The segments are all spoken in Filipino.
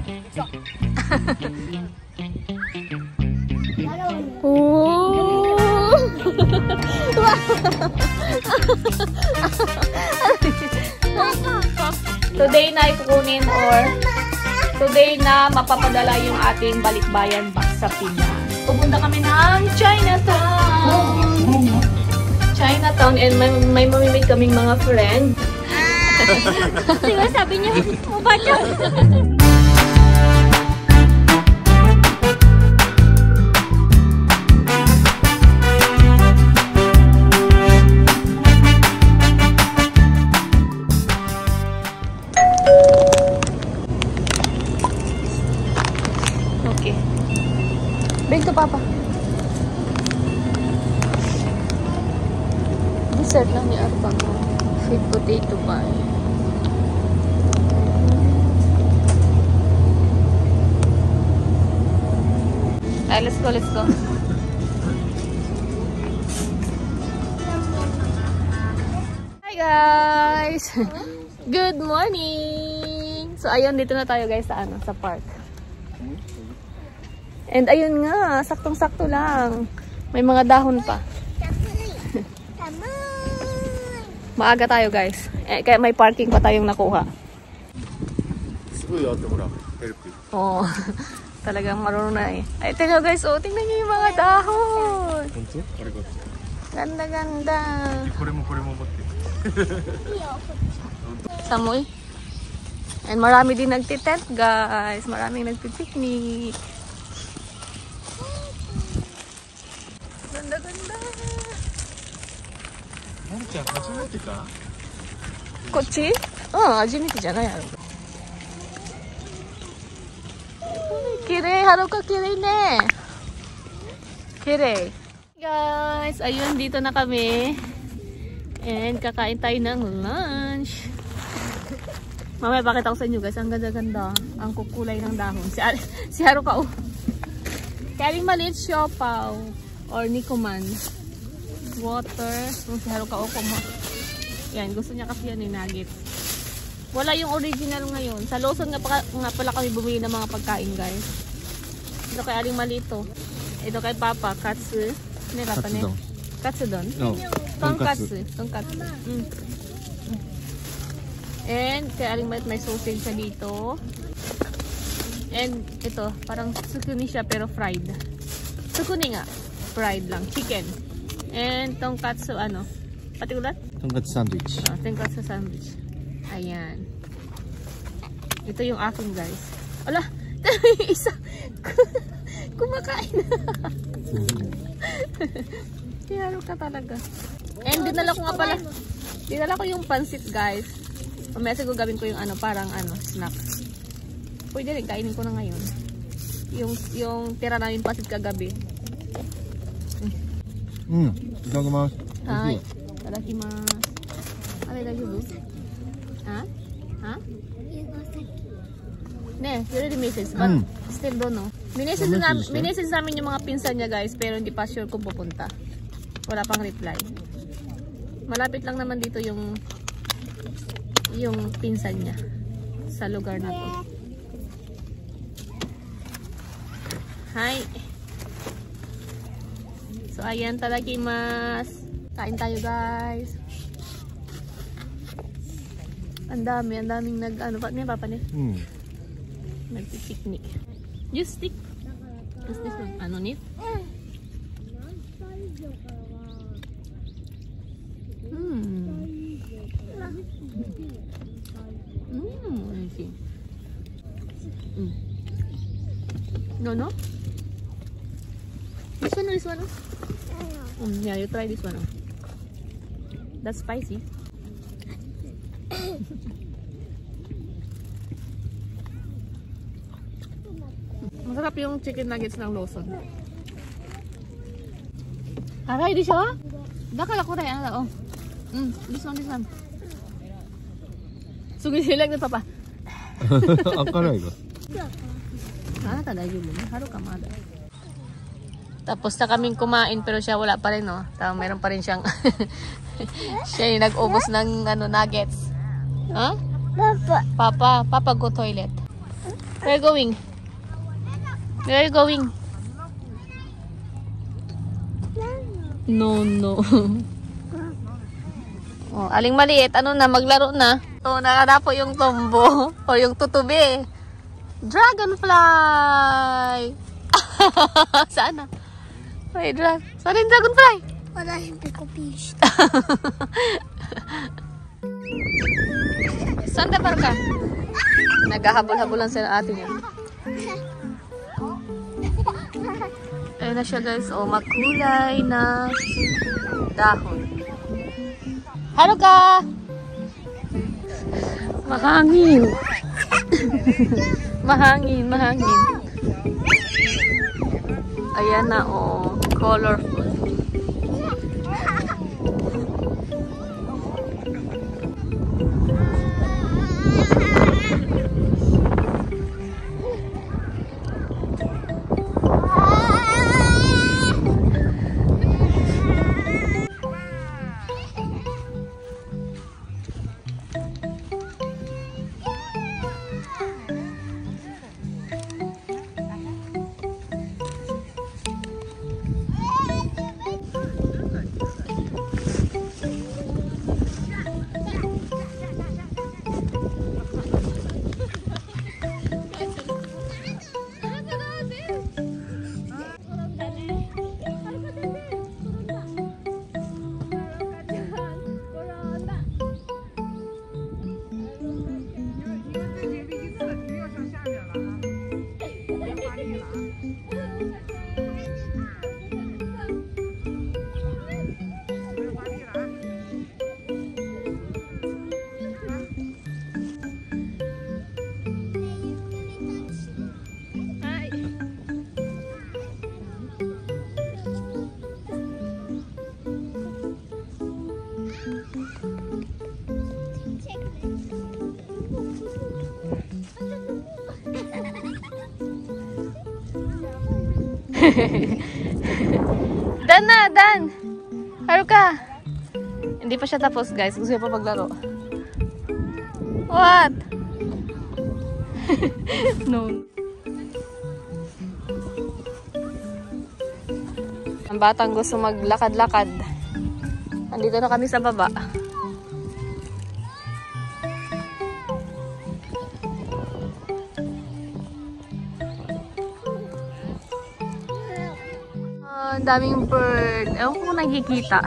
Today na ikukunin or today na mapapadala yung ating balikbayan back sa Pinas. Pupunta kami ng Chinatown and may mamimit kaming mga friend. Diba sabi niya, mabacho. Okay. Big to Papa. Dessert lang ni Arbang. Sweet potato pie. Ay, let's go, let's go. Hi guys! Good morning! So ayun, dito na tayo guys sa sa park. And ayun nga, saktong-sakto lang. May mga dahon pa. Maaga tayo guys. Kaya may parking pa tayong nakuha. Oh, talagang marunong na eh. Ay, tingnan guys, oh, tingnan nyo yung mga dahon. Ganda-ganda. Samoy. And marami din nagtitent guys. Maraming nagpipiknik. Ganda-ganda. Kochi? Ah, hajimete janai haru. Kirei, Haruka, kirei ne. Kirei. Guys, ayun, dito na kami. And kakain tayo ng lunch. Mamaya pakita ko sa inyo guys, ang ganda-ganda. Ang kukulay ng dahon. Si Haruka, oh. Karing maliit siopaw. Or nikuman. Water. Si Haruka, oh, yan, gusto niya kasi yan, nuggets. Wala yung original ngayon. Sa Lawson nga pala kami bumili ng mga pagkain, guys. Ito kay Aling Malito. Ito kay Papa, katsu. Ano yung Papa niya? Katsudon? No. Tonkatsu. Tonkatsu. And kay Aling Malito may sausage sa dito. And ito, parang tsukuni siya pero fried. Tsukuni nga. Fried lang. Chicken. And tonkatsu, ano? Pati ulat? Tonkatsu sandwich. Tonkatsu sandwich. Ayan. Ito yung akin guys. Ala! Isa! Kumakain na. Kiyaro ka talaga. And dinala ko nga pala. Dinala ko yung pansit guys. Mamaya siguro gawin ko yung ano, parang ano, snack. Pwede rin, kainin ko na ngayon. Yung tira namin pansit kagabi. Itadakimasu. Hi. Itadakimasu. Are, daijoubu? Ha? Ha? Ne, you already message, but still don't know. Minessage namin yung mga pinsan niya guys, pero hindi pa sure kung pupunta. Wala pang reply. Malapit lang naman dito yung pinsan niya sa lugar na to. Hi. So ayan, tadakimasu. Kain tayo guys. Ang daming ano pa niya, Papa niya? Nagpipiknik. Just stick. Just this one. Ano nip? No? This one. Yeah, you try this one. That's spicy. Masarap yung chicken nuggets ng Lawson. Aray, di siya? Dakala ko rin. Oh. This one. Sugi silang ni Papa. Akaray ka. Tapos na kaming kumain pero siya wala pa rin, no? Meron pa rin siyang siya yung nag-ubos ng ano, nuggets. Ha? Huh? Papa go toilet. Where are you going? Where are you going? No, no. Oh, aling maliit, ano na, maglaro na. So, nakadapo yung tombo o yung tutubi. Dragonfly! Saan na? May saan yung dragonfly? Wala, hindi ko fish. Saan na ka? Naghahabol-habulan sa atin yan. Ayun na siya guys. O, makulay na dahon. Haruka! Mahangin. Mahangin. Ayan na o. Colorful. Dan! Haruka! Hindi pa siya tapos guys. Gusto niya pa maglaro. What? No. Ang batang gusto maglakad-lakad. Andito na kami sa baba. Ang daming bird. Ewan ko kung nakikita.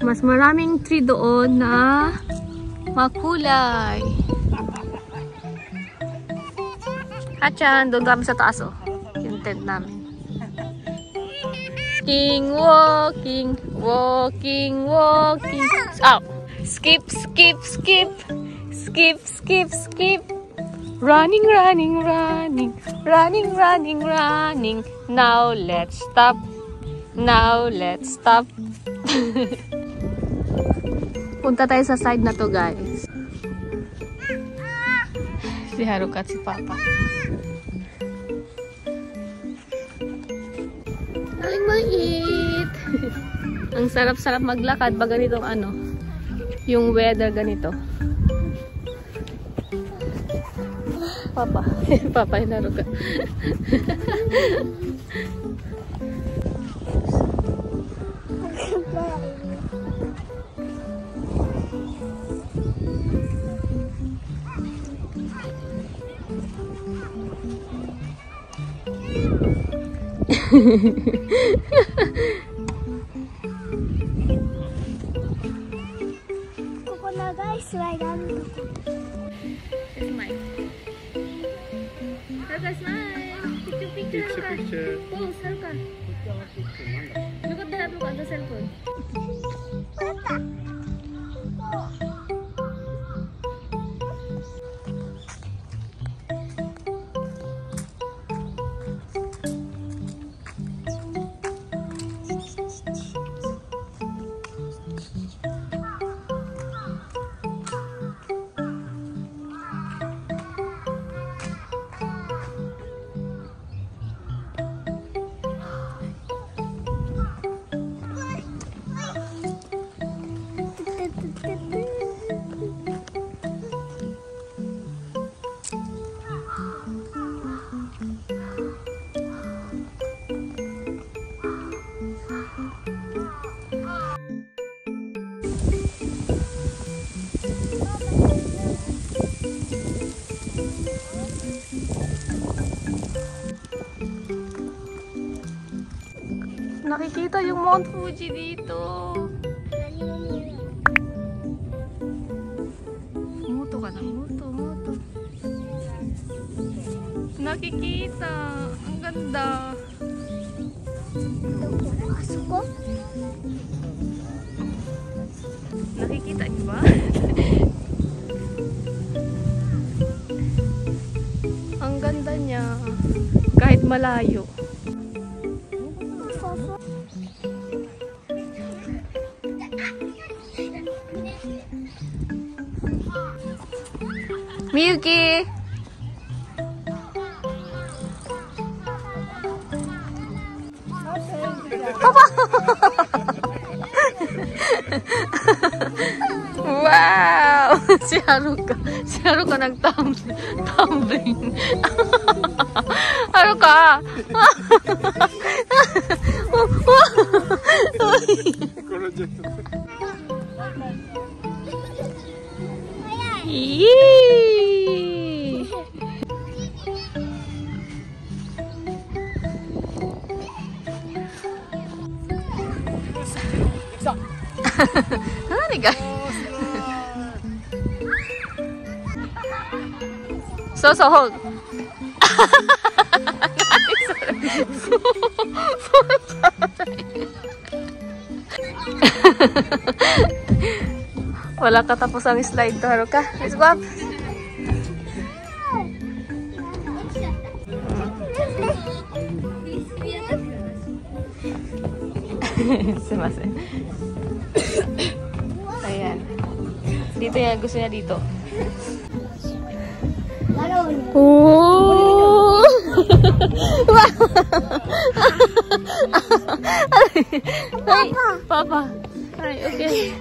Mas maraming tree doon na makulay. Hachan, doon kami sa taas oh. Yung tent namin. Walking. Oh. Skip. Running. Now let's stop. Punta tayo sa side na to guys. Si Haruka at si Papa. Aling maliit. Ang sarap-sarap maglakad pag ganitong ano, yung weather ganito. Papa yung Haruka. Koko na guys, smile. Haruka, smile. Picture. Pose, Haruka. Look at the cellphone. nakikita yung Mount Fuji dito. Muto ka na, muto. Nakikita. Ang ganda. Asuko? Nakikita niyo ba? Ang ganda niya. Kahit malayo. Miyuki! Papa! Wow! Si Haruka. Si Haruka nag-tumbling. Haruka! Yee! Nani ga? So hold. Wala katapos ang slide to, Haruka. Let's go up. Sumasin. Ayan. Dito yan. Gusto niya dito. Oh! Ay, Papa. Ay, okay.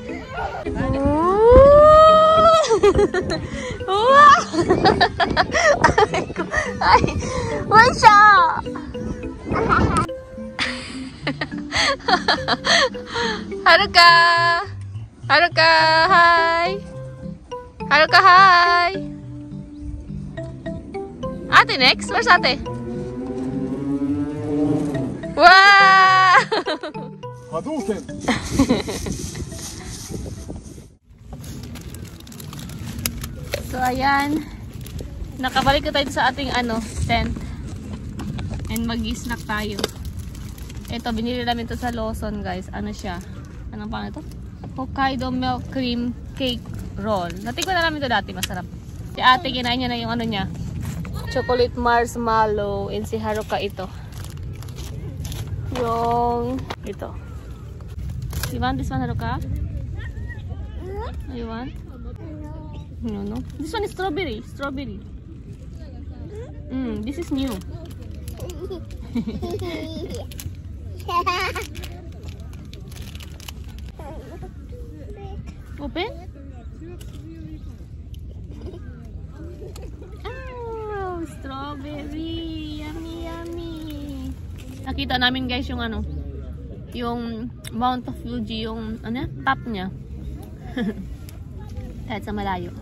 Wow! Ay, Wansha! Haruka! Haruka, hi! Haruka, hi! Ate next? Where's ate? Wow! Hadouken! So, ayan. Nakabalik na tayo sa ating tent. And mag-snack tayo. Ito, binili namin to sa Lawson, guys. Ano siya? Anong pangalan ito? Hokkaido Milk Cream Cake Roll. Natikman na namin ito dati. Masarap. Si ate, kinain niya na yung niya. Chocolate marshmallow. And si Haruka ito. Yung ito. You want this one, Haruka? You want? No. This one is strawberry. Strawberry. This is new. Open? Oh, strawberry. Yummy, yummy. Nakita namin, guys, yung yung Mount of Fuji, yung top niya. Kahit sa malayo.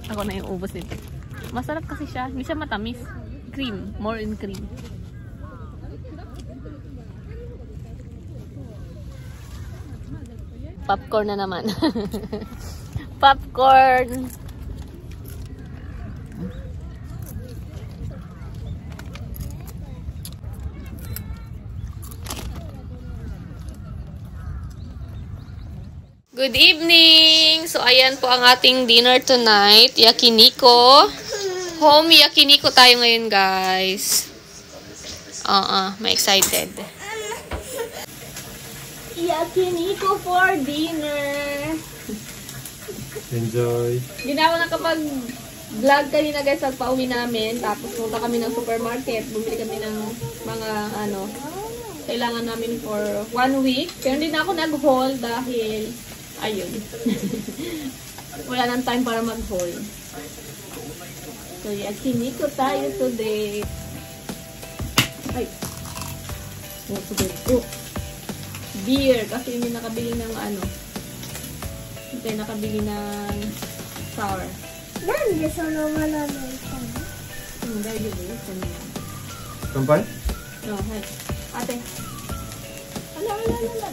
Ako na yung ubos nito. Masarap kasi siya. Hindi siya matamis. Cream. More in cream. Popcorn na naman. Popcorn. Good evening! So, ayan po ang ating dinner tonight. Yakiniko. Home yakiniko tayo ngayon, guys. May excited. Yakiniko for dinner. Enjoy. Hindi na ako nakapag-vlog kanina, guys, at pauwi namin. Tapos punta kami ng supermarket. Bumili kami ng mga kailangan namin for 1 week. Pero hindi na ako nag-haul dahil ayun. Wala nang time para mag-haul. So, yakiniko tayo today. Ay. Beer. Kasi hindi nakabili ng hindi nakabili ng sour. Nande sono mananay ka? Dahil yun. Kanpai? No, hi. Ate.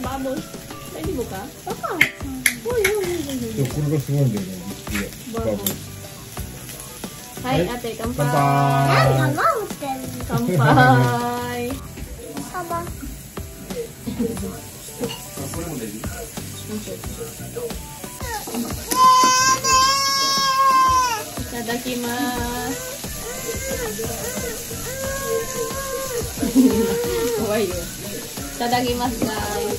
Vamos. Pwede mo ka? Baka. でもこれがすごいんだよね。バブル。 Hi, ate. Kampay. Yan, mountain. Kampay. Aba. Itadakimasu. How are you? Itadakimasu, guys.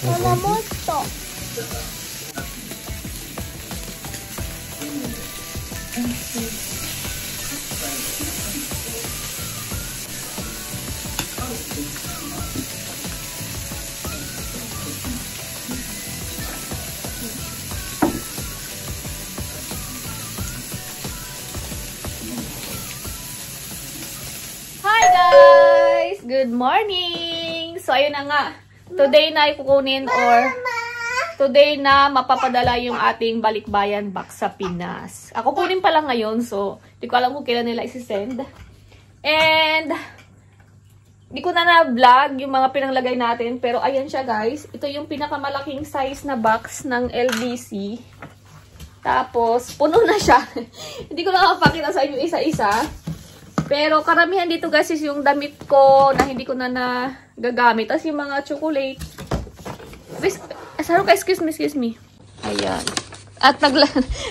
Wala mo ito. Hi guys! Good morning! So ayun na nga. Today na ikukunin or today na mapapadala yung ating balikbayan box sa Pinas. Ako kunin pa lang ngayon, so di ko alam kung kailan nila isi-send. And di ko na na-vlog yung mga pinanglagay natin, pero ayan siya guys. Ito yung pinakamalaking size na box ng LBC. Tapos puno na siya. Hindi ko nakapakita sa inyo isa-isa. Pero karamihan dito guys is yung damit ko na hindi ko na nagagamit. Tapos yung mga chocolate. Excuse me. Ayan. At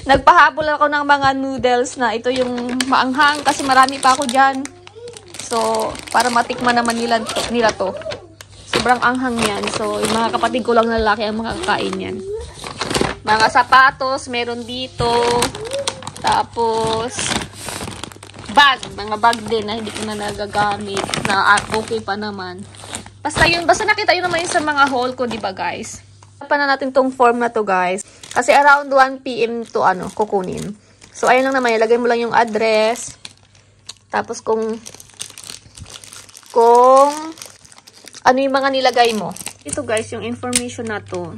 nagpahabol ako ng mga noodles na ito yung maanghang kasi marami pa ako dyan. So, para matikman naman nila to. Sobrang anghang yan. So, yung mga kapatid ko lang na lalaki ang makakain yan. Mga sapatos, meron dito. Tapos bag, mga bag din na hindi ko na nagagamit, na okay pa naman. Basta nakita yun naman yun sa mga haul ko, di ba guys? Pa na natin tong form na to guys. Kasi around 1 PM to kukunin. So ayun lang naman, ilagay mo lang yung address. Tapos kung ano yung mga nilagay mo. Ito guys, yung information na to.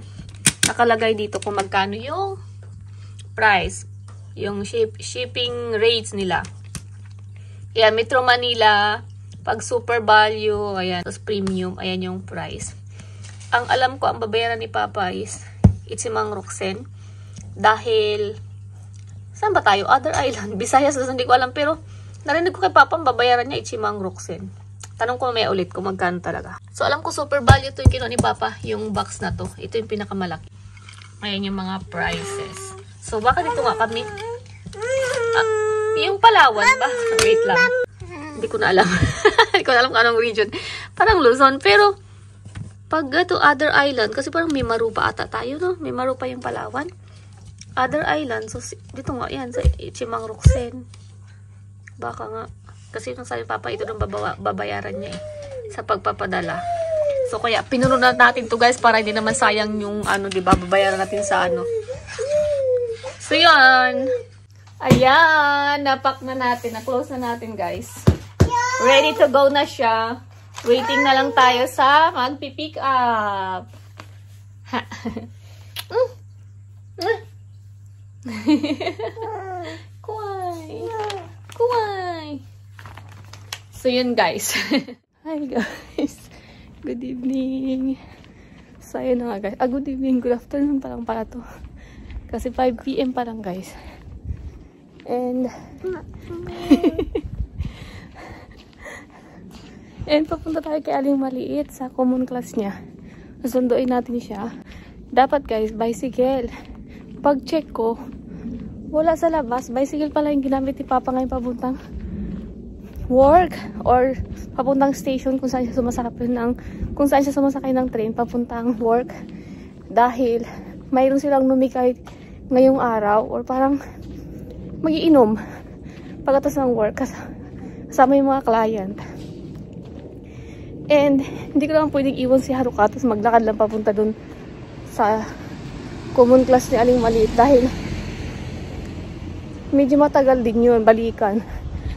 Nakalagay dito kung magkano yung price. Yung shipping rates nila. Ayan, Metro Manila, pag super value, ayan, tapos premium, ayan yung price. Ang alam ko, ang babayaran ni Papa is Itsimang Roxen. Dahil, saan ba tayo? Other island, Visayas, hindi ko alam. Pero, narinig ko kay Papa, ang babayaran niya Itsimang Roxen. Tanong ko may ulit kung magkano talaga. So, alam ko super value to yung kinuha ni Papa, yung box na to. Ito yung pinakamalaki. Ayan yung mga prices. So, baka dito nga kami. Yung Palawan ba? Wait lang. Hindi ko na alam. Hindi ko na alam kung anong region. Parang Luzon. Pero, pag to other island, kasi parang may Marupa ata tayo, no? May Marupa yung Palawan. Other island. So, dito nga yan. Sa Itsimang Roxen. Baka nga. Kasi nung sabi Papa, ito nung babayaran niya eh. Sa pagpapadala. So, kaya pinuno na natin to guys para hindi naman sayang yung diba? Babayaran natin sa So, yan. Ayan, napak na natin. Na-close na natin, guys. Ready to go na siya. Waiting na lang tayo sa magpi-pick up. Kuway. So, yun, guys. Hi, guys. Good evening. So, ayun na nga, guys. Good evening. Good afternoon pa lang pala to. Kasi 5 PM pa lang, guys. And papunta tayo kay Aling Maliit sa common class niya. Susunduin natin siya. Dapat guys, bicycle. Pag check ko, wala sa labas. Bicycle pala yung ginamit ni Papa ngayon papuntang work or papuntang station kung saan siya sumasakay ng train papuntang work. Dahil mayroon silang numikay ngayong araw or parang magiinom pagkatapos ng work kasama yung mga client. And hindi ko naman pwedeng iwan si Haruka tapos maglakad lang papunta dun sa common class ni Aling Maliit dahil medyo matagal din yun, balikan.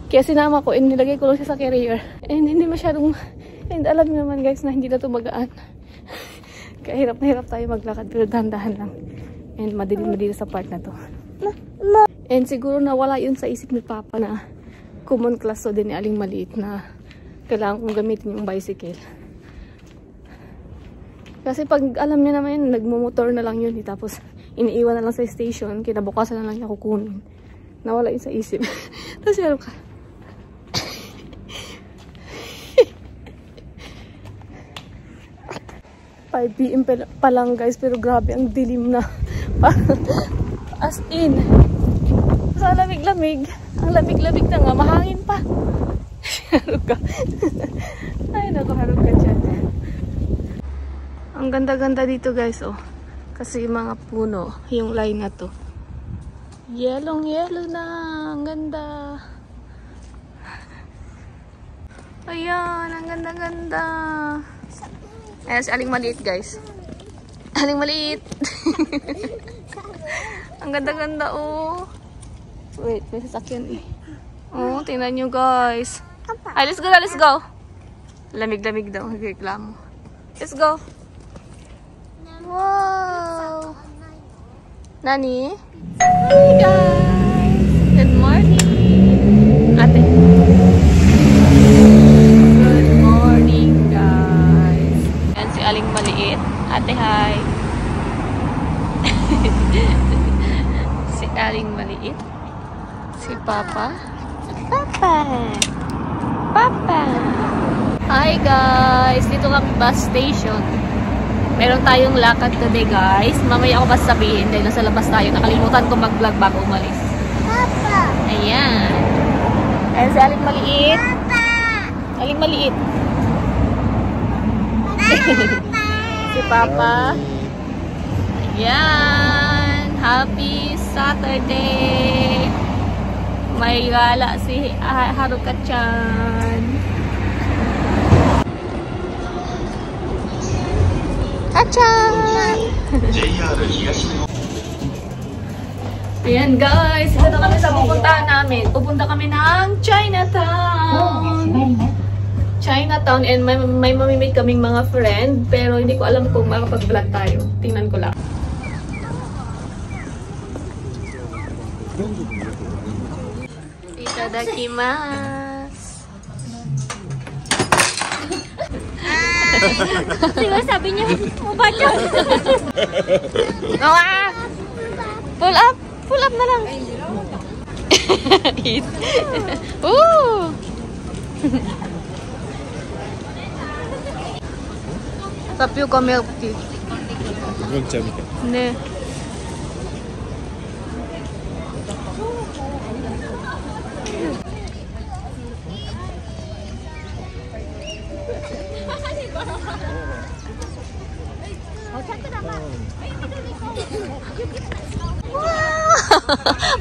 Kaya sinama ko and nilagay ko lang siya sa carrier. And hindi masyadong, and alam niyo naman guys na hindi na ito magaan. Kaya hirap na hirap tayo maglakad pero dahan-dahan lang. And madilim sa part na to. And siguro nawala yun sa isip ni Papa na common class so din ni Aling Maliit na kailangan kong gamitin yung bicycle. Kasi pag alam niya naman yun, nagmumotor na lang yun. Tapos iniiwan na lang sa station, kinabukasan na lang niya kukunin. Nawala yun sa isip. Tapos meron ka. 5 PM pa lang guys, pero grabe ang dilim na. As in. Sa lamig-lamig. Ang lamig-lamig na nga, mahangin pa. Haruka. Ay naku, Haruka dyan. Ang ganda-ganda dito guys, oh. Kasi mga puno, yung line na to. Yellow na. Ang ganda. Ayan, ang ganda-ganda. Ayan si Aling Maliit guys. Aling Maliit. Ang ganda-ganda oh. Wait, may sasakyan eh. Oh, tingnan nyo guys. Ay, let's go na, let's go. Lamig-lamig daw, nagreklamo. Let's go. Wow. Nani? Hi guys. Good morning. Ate. Good morning guys. Yan si Aling Maliit. Ate, hi. Si Aling Maliit. Si Papa. Papa. Papa. Hi guys. Dito kami bus station. Meron tayong lakad today guys. Mamaya ako basta sabihin dahil nasa labas tayo. Nakalimutan ko mag-vlog bago umalis. Papa. Ayan. Ayan si Aling Maliit. Papa. Aling Maliit. Si Papa. Ayan. Happy Saturday. May gala si Haruka-chan. Achan! Ayan guys, ito na kami sa pupuntahan namin. Pupunta kami ng Chinatown. Chinatown and may mamimit kaming mga friend. Pero hindi ko alam kung makapag-vlog tayo. Tingnan ko lang. Itadakimasu. Diba sabi niya, mabaca. Pull up. Pull up na lang. Eat. Ooh. Tapioca milk tea. Ne.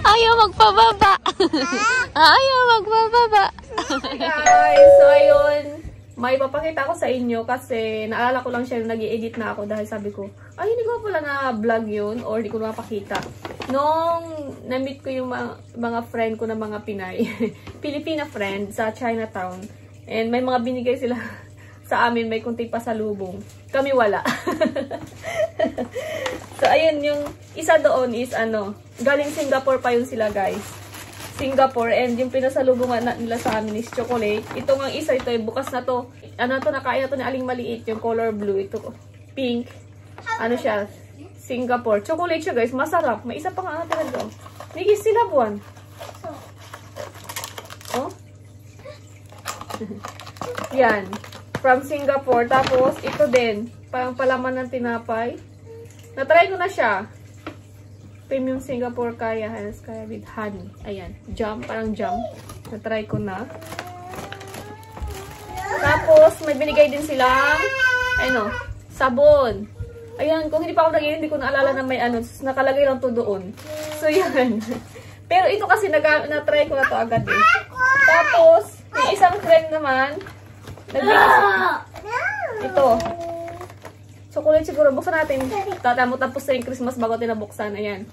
Ayaw magpababa. Ayaw magpababa. Guys, so ayun, may papakita ko sa inyo kasi naalala ko lang siya nung nag-i-edit na ako dahil sabi ko, ay hindi ko pala na-vlog yun or hindi ko napakita. Nung na-meet ko yung mga friend ko na mga Pinay, Filipina friend sa Chinatown, and may mga binigay sila sa amin, may kunting pasalubong. Kami wala. So, ayun, yung isa doon is, galing Singapore pa yun sila, guys. Singapore, and yung pinasalubungan nila sa amin is chocolate. Ito nga isa, ito, bukas na to. Nakain na to ni Aling Maliit, yung color blue. Ito, pink. Siya, Singapore. Chocolate siya, guys. Masarap. May isa pa nga talaga. Nigis sila buwan. Oh? Yan. From Singapore. Tapos, ito din. Parang palaman ng tinapay. Na-try ko na siya. Premium Singapore kaya with honey. Ayan. Jam. Parang jam. Na-try ko na. Tapos, may binigay din silang sabon. Ayan. Kung hindi pa ako naging, hindi ko naalala na may nakalagay lang to doon. So, yan. Pero ito kasi na-try ko na to agad eh. Tapos, may isang friend naman, Ito. Chocolate siguro. Buksan natin. Tapos na yung Christmas bago tinabuksan. Ayan.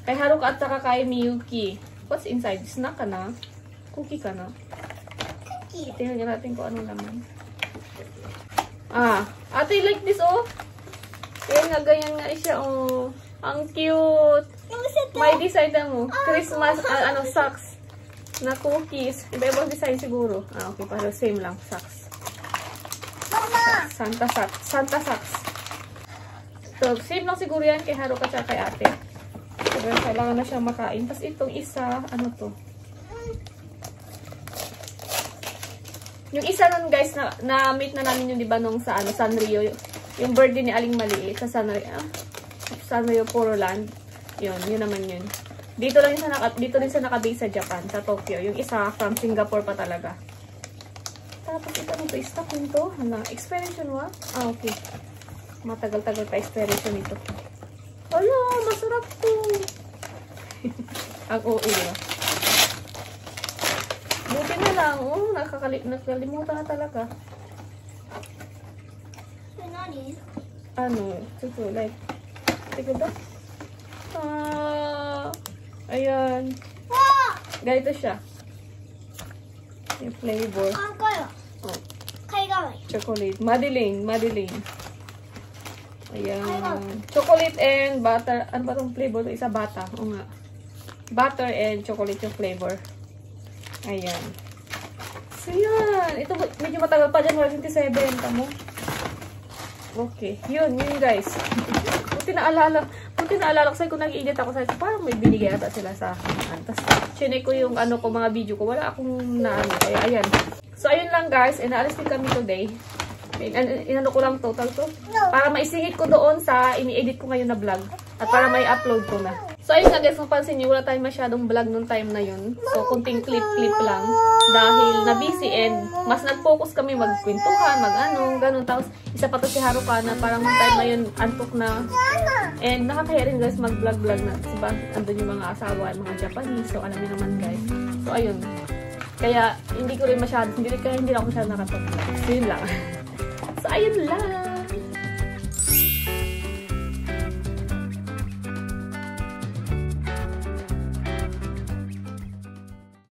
Kay Haruka at saka kay Miyuki. What's inside? Snack ka na? Cookie ka na? Tingnan natin kung anong laman. Ate, like this, oh. Ayan nga, ganyan nga siya, oh. Ang cute. May design na mo. Christmas, socks. Na cookies. Iba-ibang design siguro. Okay, pero same lang, socks. Santa socks. Santa socks. So, same lang siguro yan kay Haruka at kay ate. Pero kailangan na siyang makain. Tapos itong isa, ano to? Yung isa nun guys, na-meet na namin yung diba nung sa Sanrio. Yung birthday ni Aling Maliit sa Sanrio Poroland. Yun naman yun. Dito rin siya nakabase sa Japan, sa Tokyo. Yung isa from Singapore pa talaga. Tapos ito ano to, stocking to. Expiration wa? Okay. Matagal-tagal pa expiration ito. Hala, masarap to. Ang OA. Buti na lang. Oh, nakalimutan na talaga. Ito, like, tigil ba? Ayan. Ganito siya. Yung flavor. Oh. Chocolate. Madeline. Ayan. Chocolate and butter. Ano ba itong flavor? Isa bata. O nga. Butter and chocolate yung flavor. Ayan. So, yan. Ito, medyo matagal pa dyan. 27. Tamo. Okay. Yun guys. Buti naalala ko sa'yo kung nag-edit ako sa'yo. Parang may binigay ata sila sa akin. Tapos, chinek ko yung ko, mga video ko. Wala akong Kaya, ayan. So, ayun lang guys. Inaalis din kami today. Inano ko lang total to. Para maisingit ko doon sa ini-edit ko ngayon na vlog. At para may upload ko na. So, ayun nga guys, kung pansin nyo, wala tayong masyadong vlog nung time na yun. So, kunting clip lang. Dahil na-busy and mas nag-focus kami magkwentuhan, ganun. Tapos, isa pa to si Haruka na parang nung time na yun, antok na. And nakakaya rin guys mag-vlog na. Diba, andun yung mga asawa, mga Japanese. So, alam niyo naman guys. So, ayun. Kaya, hindi ko rin masyado, hindi na ako masyado nakapag-vlog. So, yun lang. So, ayun lang.